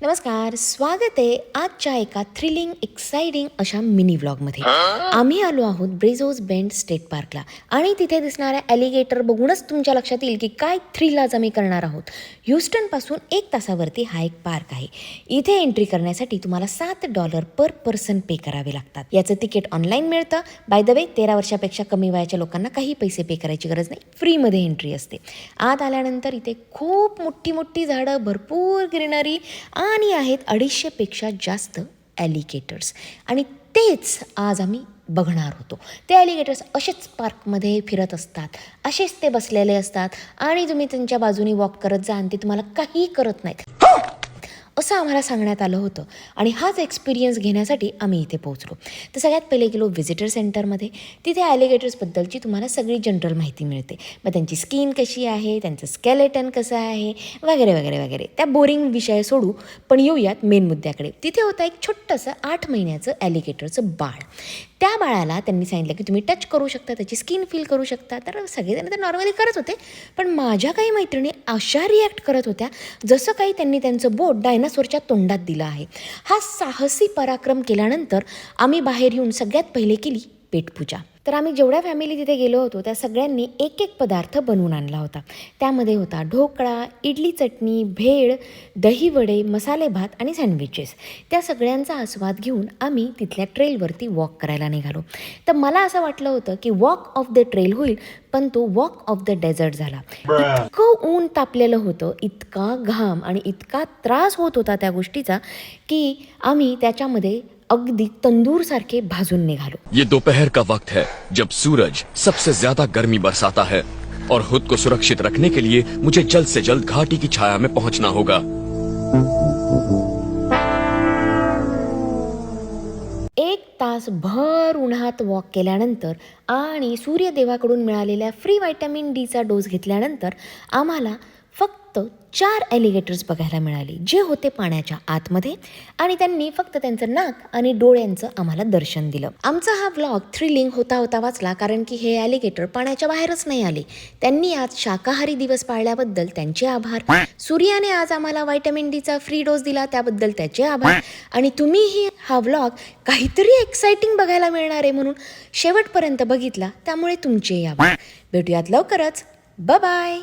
नमस्कार, स्वागत आहे आजच्या एका थ्रिलिंग एक्साइटिंग अशा मिनी व्लॉगमध्ये. आम्ही आलो आहोत ब्रेझोस बेंड स्टेट पार्कला आणि तिथे दिसणाऱ्या ॲलिगेटर बघूनच तुमच्या लक्षात येईल की काय थ्रिल आज आम्ही करणार आहोत. ह्युस्टनपासून 1 तासावरती हा एक पार्क आहे. इथे एंट्री करण्यासाठी तुम्हाला $7 पर पर्सन पे करावे लागतात. याचं तिकीट ऑनलाईन मिळतं. बाय द वे 13 वर्षापेक्षा कमी वयाच्या लोकांना काही पैसे पे करायची गरज नाही, फ्रीमध्ये एंट्री असते. आत आल्यानंतर इथे खूप मोठी झाडं, भरपूर ग्रीनरी आणि आहेत 250 पेक्षा जास्त ॲलिगेटर्स आणि तेच आज आम्ही बघणार होतो. ते ॲलिगेटर्स असेच पार्कमध्ये फिरत असतात, असेच ते बसलेले असतात आणि तुम्ही त्यांच्या बाजूने वॉक करत जा आणि ते तुम्हाला काही करत नाहीत असं आम्हाला सांगण्यात आलं होतं. आणि हाच एक्सपिरियन्स घेण्यासाठी आम्ही इथे पोहोचलो. तर सगळ्यात पहिले गेलो व्हिजिटर सेंटरमध्ये. तिथे ॲलिगेटर्सबद्दलची तुम्हाला सगळी जनरल माहिती मिळते. मग त्यांची स्किन कशी आहे, त्यांचं स्केलेटन कसं आहे, वगैरे वगैरे वगैरे. त्या बोरिंग विषय सोडू, पण येऊयात मेन मुद्द्याकडे. तिथे होतं एक छोटंसं 8 महिन्याचं ॲलिगेटरचं बाळ. त्या बाळाला त्यांनी सांगितलं की तुम्ही टच करू शकता, त्याची स्किन फील करू शकता. तर सगळेजण ते नॉर्मली करत होते, पण माझ्या काही मैत्रिणी अशा रिॲक्ट करत होत्या जसं काही त्यांनी त्यांचं बोट डायनासोरच्या तोंडात दिलं आहे. हा साहसी पराक्रम केल्यानंतर आम्ही बाहेर येऊन सगळ्यात पहिले केली पेटपूजा. तर आम्ही जेवढ्या फॅमिली तिथे गेलो होतो त्या सगळ्यांनी एक पदार्थ बनवून आणला होता. त्यामध्ये होता ढोकळा, इडली चटणी, भेळ, दहीवडे, मसाले भात आणि सँडविचेस. त्या सगळ्यांचा आस्वाद घेऊन आम्ही तिथल्या ट्रेलवरती वॉक करायला निघालो. तर मला असं वाटलं होतं की वॉक ऑफ द ट्रेल होईल, पण तो वॉक ऑफ द डेझर्ट झाला. इतकं ऊन तापलेलं होतं, इतका घाम आणि इतका त्रास होत होता त्या गोष्टीचा की आम्ही त्याच्यामध्ये अगदी तंदूर सारखे भाजून निघालो. ये दोपहर का वक्त है जब सूरज सबसे ज्यादा गर्मी बरसाता है और खुद को सुरक्षित रखने के लिए मुझे जल्द से जल्द घाटी की छाया में पहुंचना होगा. 1 तास भर उन्हात वॉक केल्यानंतर आणि सूर्यदेवाकडून मिळालेल्या फ्री व्हिटॅमिन डीचा डोस घेतल्यानंतर आम्हाला फक्त 4 ॲलिगेटर्स बघायला मिळाले, जे होते पाण्याच्या आतमध्ये आणि त्यांनी फक्त त्यांचं नाक आणि डोळ्यांचं आम्हाला दर्शन दिलं. आमचा हा व्लॉग थ्रिलिंग होता वाचला, कारण की हे ॲलिगेटर पाण्याच्या बाहेरच नाही आले. त्यांनी आज शाकाहारी दिवस पाळल्याबद्दल त्यांचे आभार. सूर्याने आज आम्हाला व्हिटॅमिन डीचा फ्री डोस दिला, त्याबद्दल त्याचे आभार. आणि तुम्हीही हा व्लॉग काहीतरी एक्साइटिंग बघायला मिळणार आहे म्हणून शेवटपर्यंत बघितला, त्यामुळे तुमचेही आभार. भेटूयात लवकरच. बाय.